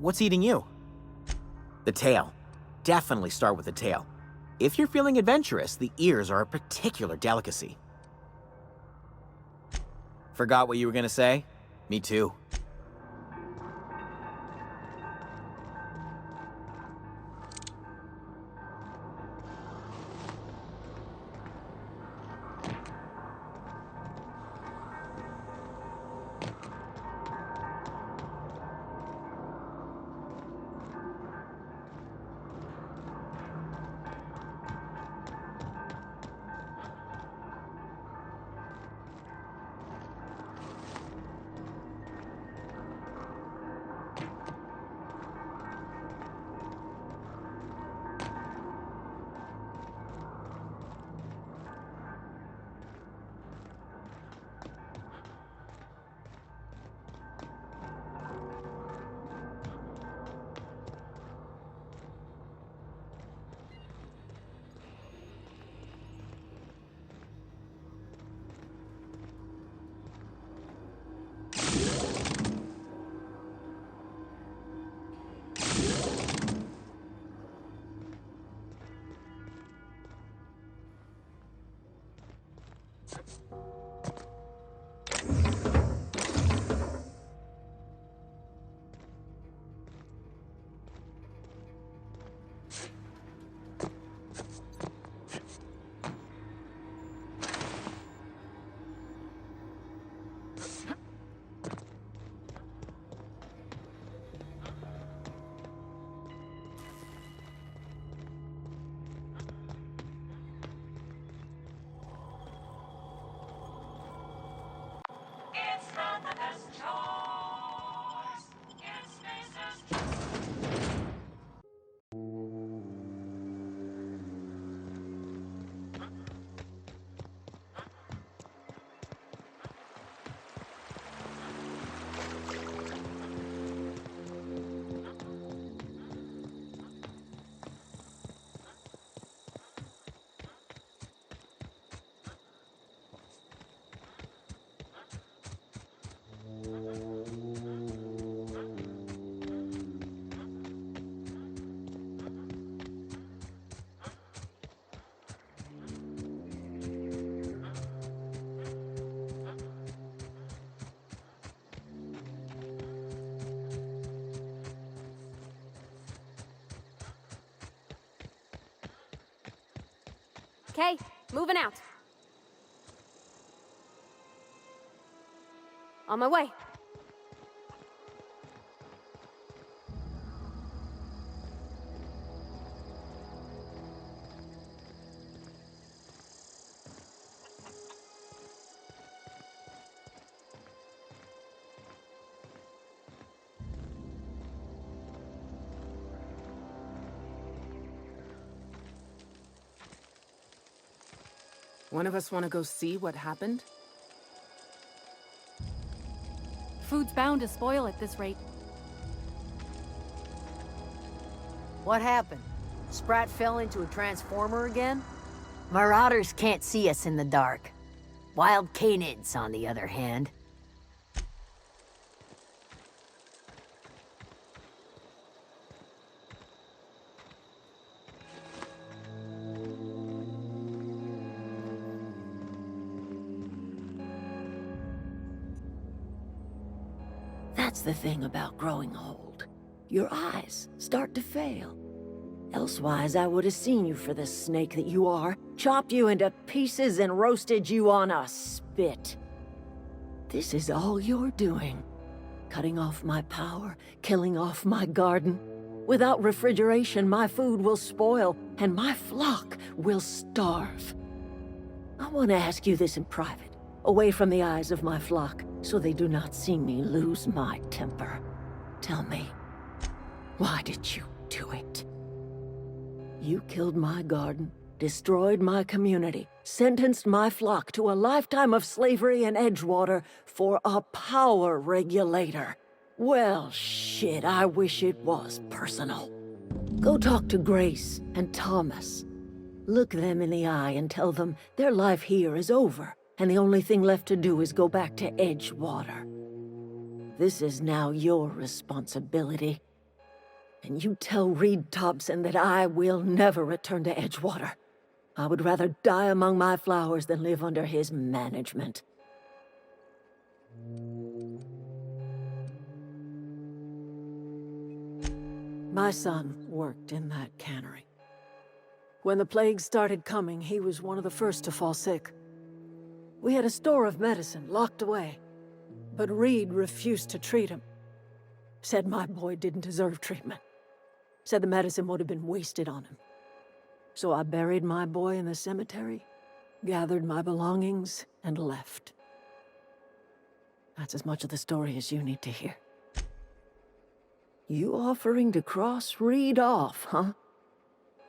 What's eating you? The tail. Definitely start with the tail. If you're feeling adventurous, the ears are a particular delicacy. Forgot what you were gonna say? Me too. Okay, moving out. On my way. One of us want to go see what happened? Food's bound to spoil at this rate. What happened? Sprat fell into a transformer again? Marauders can't see us in the dark. Wild canids, on the other hand. That's the thing about growing old. Your eyes start to fail. Elsewise, I would have seen you for the snake that you are, chopped you into pieces and roasted you on a spit. This is all you're doing. Cutting off my power, killing off my garden. Without refrigeration, my food will spoil, and my flock will starve. I want to ask you this in private, away from the eyes of my flock, so they do not see me lose my temper. Tell me, why did you do it? You killed my garden, destroyed my community, sentenced my flock to a lifetime of slavery in Edgewater for a power regulator. Well, shit, I wish it was personal. Go talk to Grace and Thomas. Look them in the eye and tell them their life here is over, and the only thing left to do is go back to Edgewater. This is now your responsibility. And you tell Reed Thompson that I will never return to Edgewater. I would rather die among my flowers than live under his management. My son worked in that cannery. When the plague started coming, he was one of the first to fall sick. We had a store of medicine locked away, but Reed refused to treat him. Said my boy didn't deserve treatment. Said the medicine would have been wasted on him. So I buried my boy in the cemetery, gathered my belongings, and left. That's as much of the story as you need to hear. You offering to cross Reed off, huh?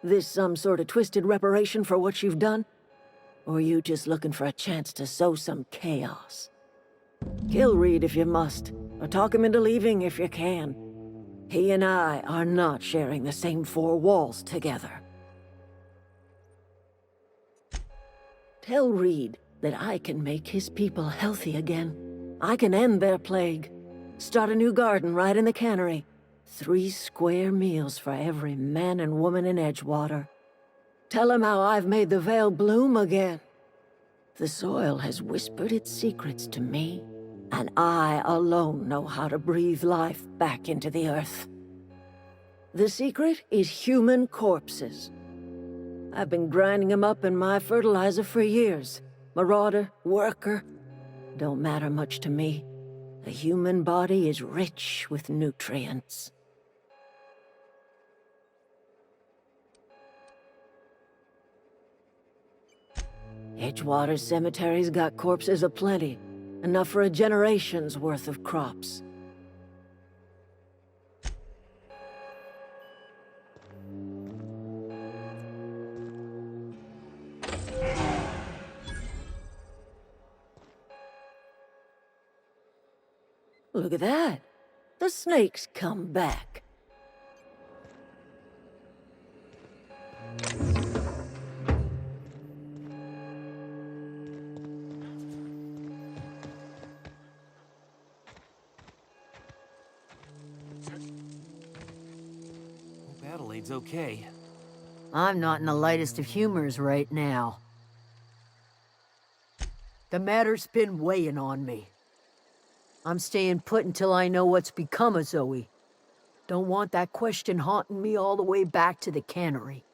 This some sort of twisted reparation for what you've done? Or you just looking for a chance to sow some chaos? Kill Reed if you must, or talk him into leaving if you can. He and I are not sharing the same four walls together. Tell Reed that I can make his people healthy again. I can end their plague. Start a new garden right in the cannery. 3 square meals for every man and woman in Edgewater. Tell him how I've made the Vale bloom again. The soil has whispered its secrets to me, and I alone know how to breathe life back into the earth. The secret is human corpses. I've been grinding them up in my fertilizer for years. Marauder, worker, don't matter much to me. The human body is rich with nutrients. Edgewater Cemetery's got corpses aplenty, enough for a generation's worth of crops. Look at that. The snake's come back. Hope Adelaide's okay. I'm not in the lightest of humors right now. The matter's been weighing on me. I'm staying put until I know what's become of Zoe. Don't want that question haunting me all the way back to the cannery.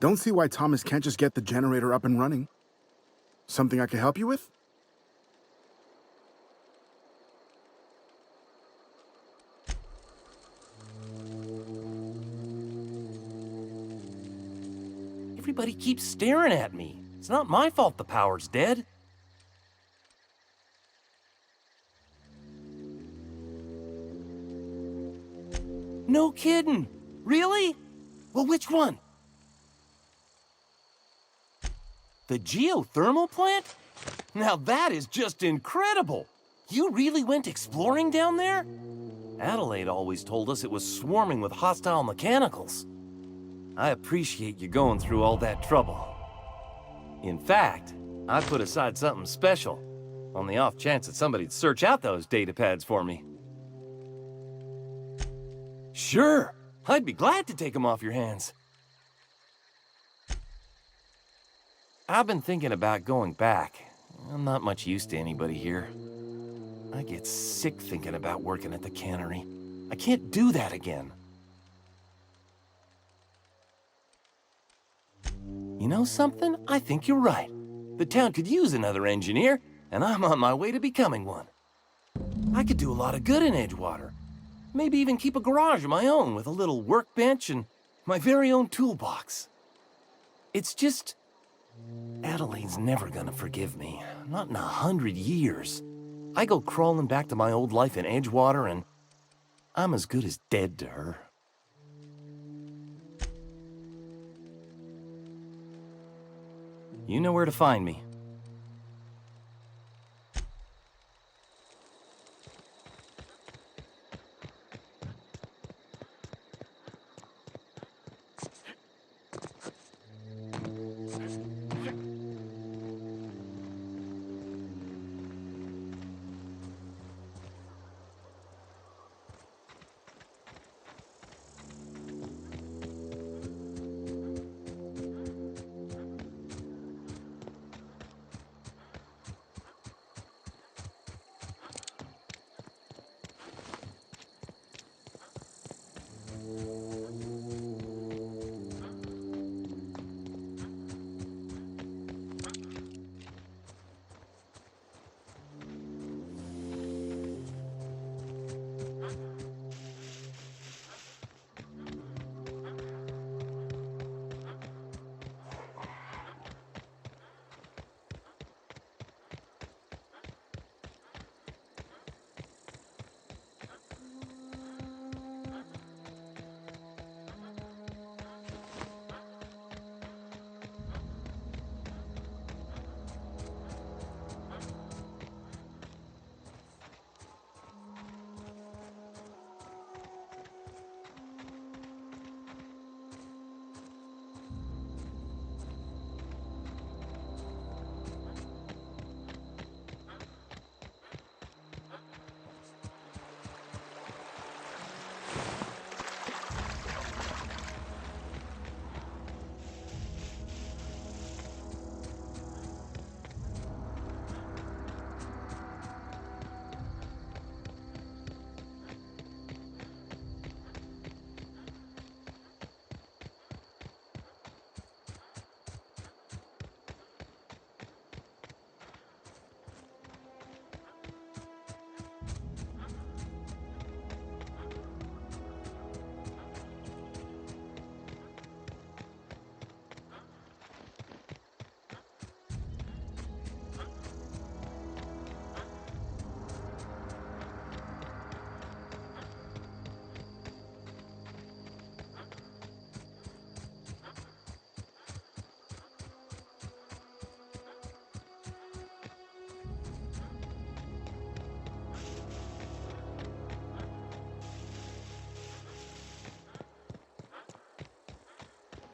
Don't see why Thomas can't just get the generator up and running. Something I can help you with? Everybody keeps staring at me. It's not my fault the power's dead. No kidding. Really? Well, which one? The geothermal plant? Now that is just incredible. You really went exploring down there? Adelaide always told us it was swarming with hostile mechanicals. I appreciate you going through all that trouble. In fact, I put aside something special, on the off chance that somebody'd search out those data pads for me. Sure, I'd be glad to take them off your hands. I've been thinking about going back. I'm not much use to anybody here. I get sick thinking about working at the cannery. I can't do that again. You know something? I think you're right. The town could use another engineer, and I'm on my way to becoming one. I could do a lot of good in Edgewater. Maybe even keep a garage of my own with a little workbench and my very own toolbox. It's just... Adelaide's never gonna forgive me. Not in 100 years. I go crawling back to my old life in Edgewater, and I'm as good as dead to her. You know where to find me.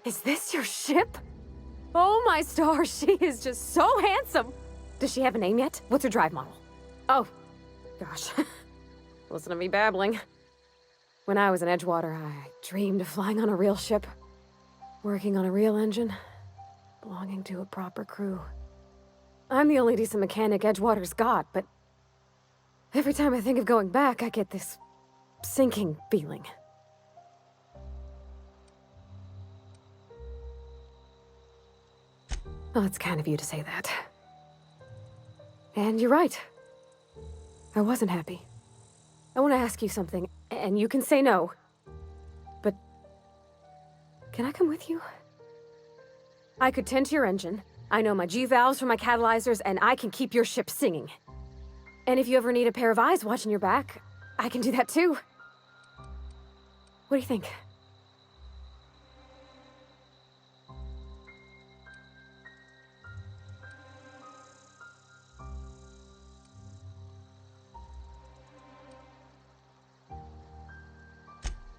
Is this your ship? Oh my stars, she is just so handsome. Does she have a name yet? What's her drive model? Oh, gosh. Listen to me babbling. When I was in Edgewater, I dreamed of flying on a real ship, working on a real engine, belonging to a proper crew. I'm the only decent mechanic Edgewater's got, but every time I think of going back, I get this sinking feeling. Well, it's kind of you to say that. And you're right. I wasn't happy. I want to ask you something, and you can say no. But can I come with you? I could tend to your engine. I know my G-valves from my catalyzers, and I can keep your ship singing. And if you ever need a pair of eyes watching your back, I can do that too. What do you think?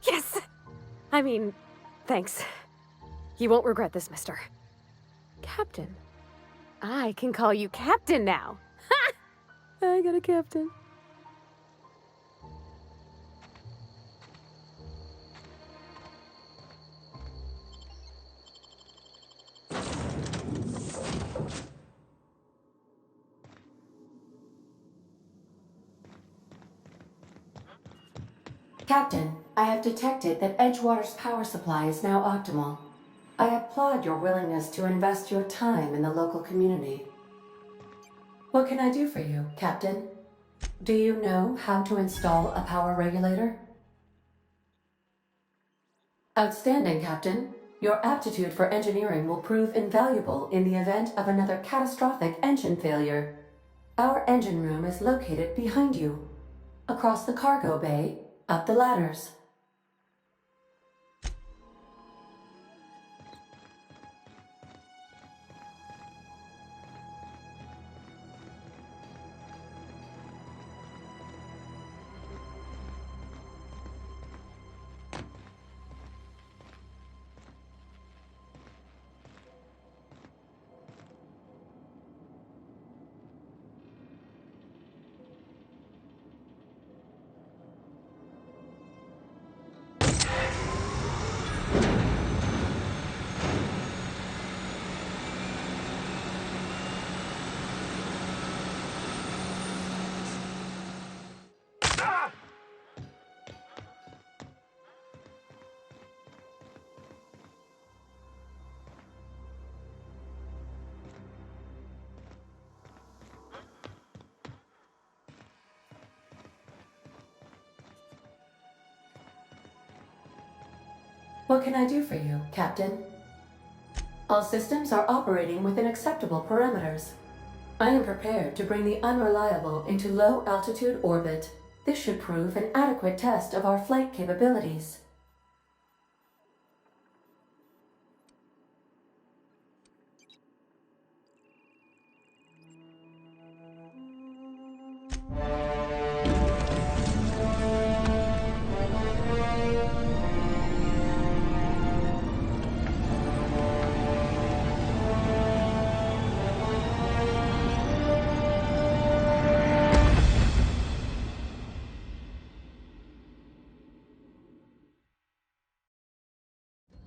Yes! I mean, thanks. You won't regret this, mister. Captain. I can call you Captain now. Ha! I got a captain. Captain, I have detected that Edgewater's power supply is now optimal. I applaud your willingness to invest your time in the local community. What can I do for you, Captain? Do you know how to install a power regulator? Outstanding, Captain. Your aptitude for engineering will prove invaluable in the event of another catastrophic engine failure. Our engine room is located behind you. Across the cargo bay, up the ladders. What can I do for you, Captain? All systems are operating within acceptable parameters. I am prepared to bring the Unreliable into low-altitude orbit. This should prove an adequate test of our flight capabilities.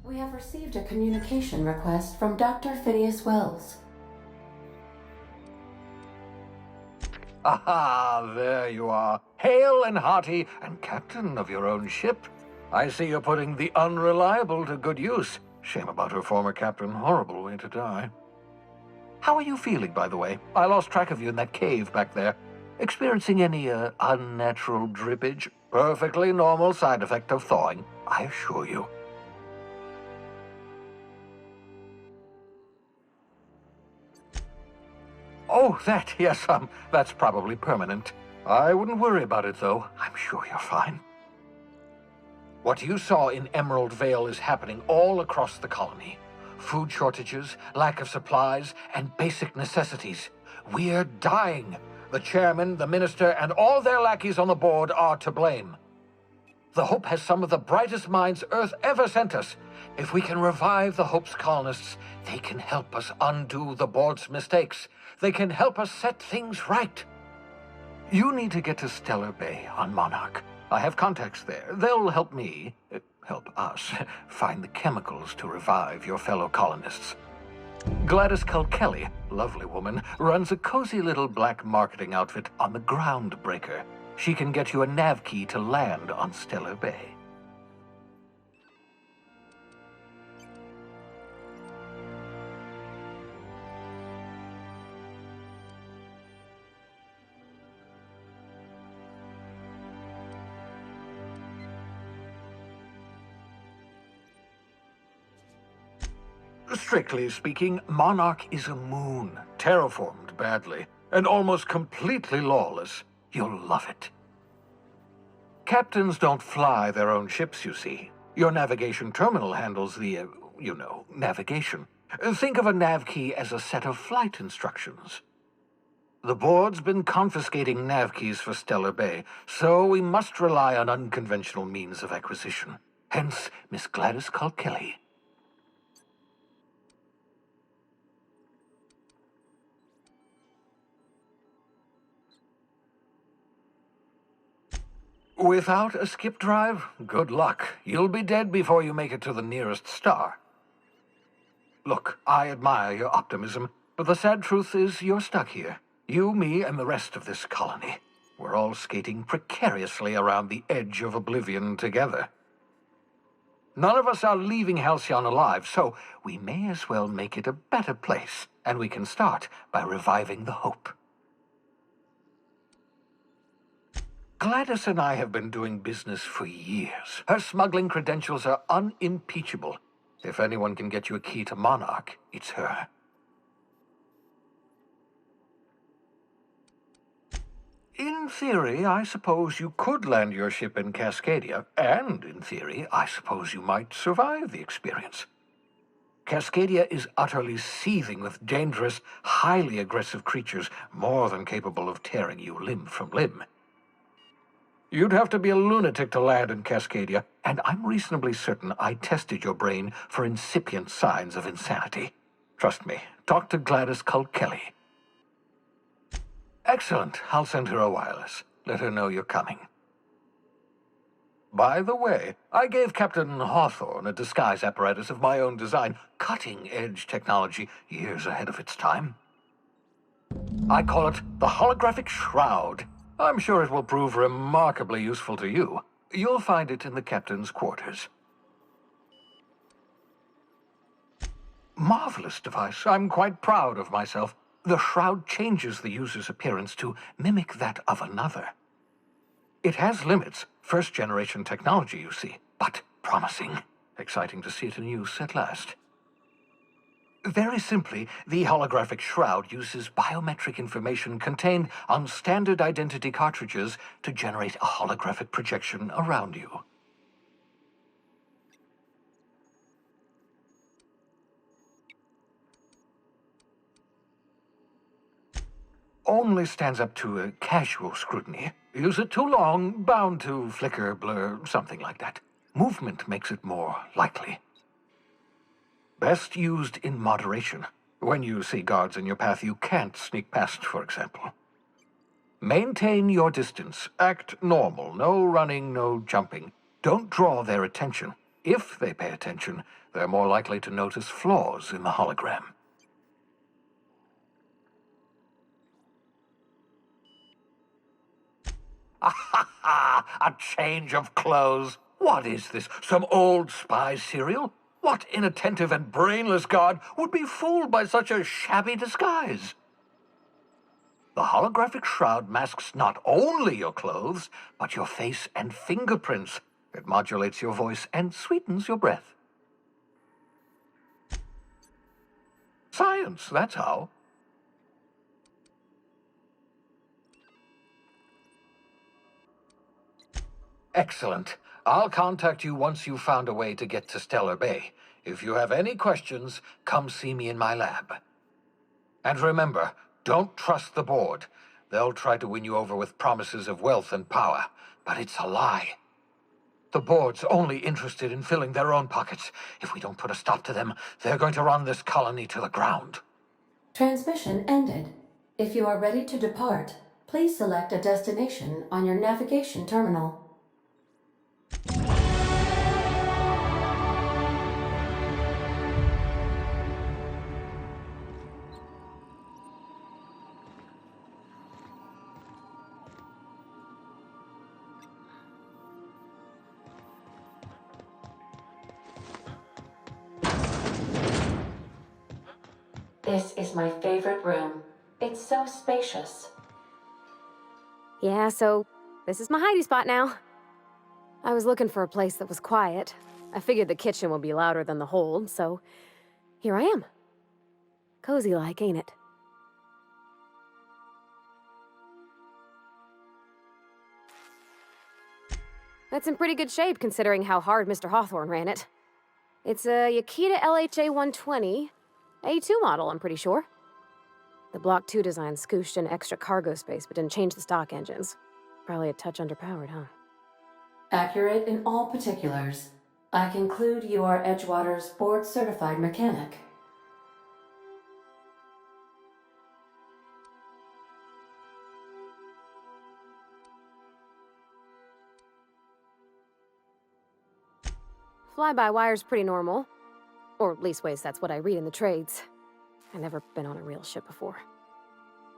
We have received a communication request from Dr. Phineas Wells. Aha, there you are. Hale and hearty, and captain of your own ship. I see you're putting the Unreliable to good use. Shame about her former captain. Horrible way to die. How are you feeling, by the way? I lost track of you in that cave back there. Experiencing any, unnatural drippage? Perfectly normal side effect of thawing, I assure you. Oh, that, yes, that's probably permanent. I wouldn't worry about it, though. I'm sure you're fine. What you saw in Emerald Vale is happening all across the colony. Food shortages, lack of supplies, and basic necessities. We're dying. The chairman, the minister, and all their lackeys on the board are to blame. The Hope has some of the brightest minds Earth ever sent us. If we can revive the Hope's colonists, they can help us undo the board's mistakes. They can help us set things right. You need to get to Stellar Bay on Monarch. I have contacts there. They'll help me, help us, find the chemicals to revive your fellow colonists. Gladys Kelly, lovely woman, runs a cozy little black marketing outfit on the Groundbreaker. She can get you a nav key to land on Stellar Bay. Strictly speaking, Monarch is a moon, terraformed badly, and almost completely lawless. You'll love it. Captains don't fly their own ships, you see. Your navigation terminal handles the, navigation. Think of a nav key as a set of flight instructions. The board's been confiscating nav keys for Stellar Bay, so we must rely on unconventional means of acquisition. Hence, Miss Gladys Kelly. Without a skip drive, good luck. You'll be dead before you make it to the nearest star. Look, I admire your optimism, but the sad truth is you're stuck here. You, me, and the rest of this colony. We're all skating precariously around the edge of oblivion together. None of us are leaving Halcyon alive, so we may as well make it a better place, and we can start by reviving the hope. Gladys and I have been doing business for years. Her smuggling credentials are unimpeachable. If anyone can get you a key to Monarch, it's her. In theory, I suppose you could land your ship in Cascadia, and in theory, I suppose you might survive the experience. Cascadia is utterly seething with dangerous, highly aggressive creatures more than capable of tearing you limb from limb. You'd have to be a lunatic to land in Cascadia, and I'm reasonably certain I tested your brain for incipient signs of insanity. Trust me, talk to Gladys Culkelly. Excellent. I'll send her a wireless. Let her know you're coming. By the way, I gave Captain Hawthorne a disguise apparatus of my own design, cutting-edge technology years ahead of its time. I call it the Holographic Shroud. I'm sure it will prove remarkably useful to you. You'll find it in the captain's quarters. Marvelous device. I'm quite proud of myself. The shroud changes the user's appearance to mimic that of another. It has limits, first-generation technology, you see, but promising. Exciting to see it in use at last. Very simply, the holographic shroud uses biometric information contained on standard identity cartridges to generate a holographic projection around you. Only stands up to a casual scrutiny. Use it too long, bound to flicker, blur, something like that. Movement makes it more likely. Best used in moderation. When you see guards in your path you can't sneak past, for example. Maintain your distance. Act normal. No running, no jumping. Don't draw their attention. If they pay attention, they're more likely to notice flaws in the hologram. A change of clothes. What is this? Some old spy serial? What inattentive and brainless guard would be fooled by such a shabby disguise? The holographic shroud masks not only your clothes, but your face and fingerprints. It modulates your voice and sweetens your breath. Science, that's how. Excellent. I'll contact you once you've found a way to get to Stellar Bay. If you have any questions, come see me in my lab. And remember, don't trust the board. They'll try to win you over with promises of wealth and power, but it's a lie. The board's only interested in filling their own pockets. If we don't put a stop to them, they're going to run this colony to the ground. Transmission ended. If you are ready to depart, please select a destination on your navigation terminal. This is my favorite room. It's so spacious. Yeah, so this is my hidey spot now. I was looking for a place that was quiet. I figured the kitchen would be louder than the hold, so here I am. Cozy-like, ain't it? That's in pretty good shape, considering how hard Mr. Hawthorne ran it. It's a Yakita LHA 120, A2 model, I'm pretty sure. The Block 2 design scooshed in extra cargo space, but didn't change the stock engines. Probably a touch underpowered, huh? Accurate in all particulars. I conclude you are Edgewater's board-certified mechanic. Fly-by-wire's pretty normal. Or leastways, that's what I read in the trades. I've never been on a real ship before.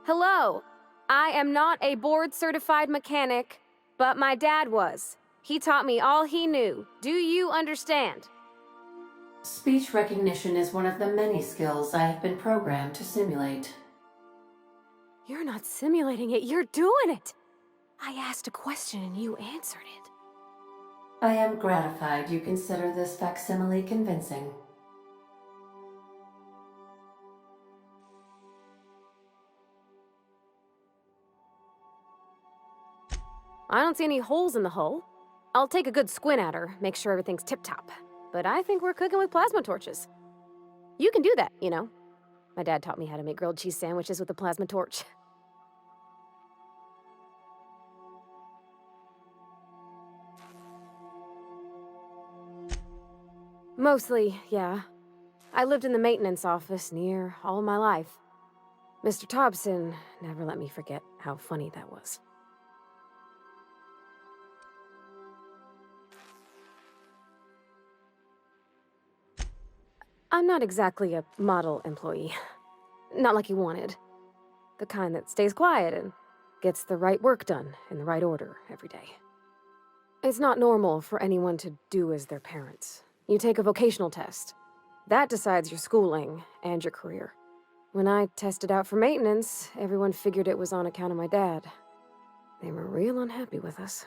Hello! I am not a board-certified mechanic, but my dad was. He taught me all he knew. Do you understand? Speech recognition is one of the many skills I have been programmed to simulate. You're not simulating it, you're doing it! I asked a question and you answered it. I am gratified you consider this facsimile convincing. I don't see any holes in the hull. I'll take a good squint at her, make sure everything's tip-top. But I think we're cooking with plasma torches. You can do that, you know. My dad taught me how to make grilled cheese sandwiches with a plasma torch. Mostly, yeah. I lived in the maintenance office near all my life. Mr. Thompson never let me forget how funny that was. I'm not exactly a model employee. Not like you wanted. The kind that stays quiet and gets the right work done in the right order every day. It's not normal for anyone to do as their parents. You take a vocational test. That decides your schooling and your career. When I tested out for maintenance, everyone figured it was on account of my dad. They were real unhappy with us.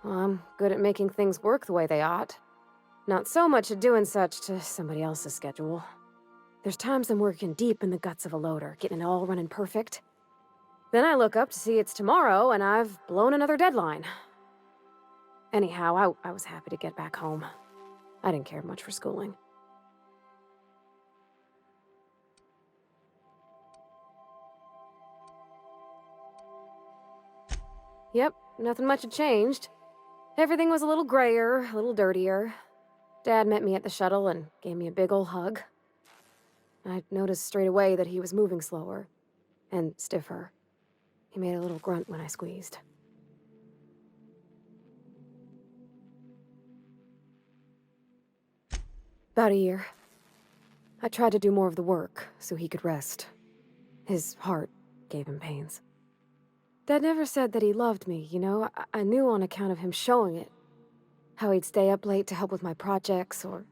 Well, I'm good at making things work the way they ought. Not so much at doing such to somebody else's schedule. There's times I'm working deep in the guts of a loader, getting it all running perfect. Then I look up to see it's tomorrow and I've blown another deadline. Anyhow, I was happy to get back home. I didn't care much for schooling. Yep, nothing much had changed. Everything was a little grayer, a little dirtier. Dad met me at the shuttle and gave me a big ol' hug. I noticed straight away that he was moving slower and stiffer. He made a little grunt when I squeezed. About a year. I tried to do more of the work so he could rest. His heart gave him pains. Dad never said that he loved me, you know? I knew on account of him showing it. How he'd stay up late to help with my projects or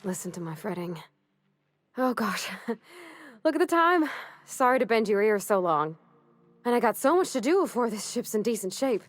listen to my fretting. Oh gosh, look at the time. Sorry to bend your ears so long. And I got so much to do before this ship's in decent shape.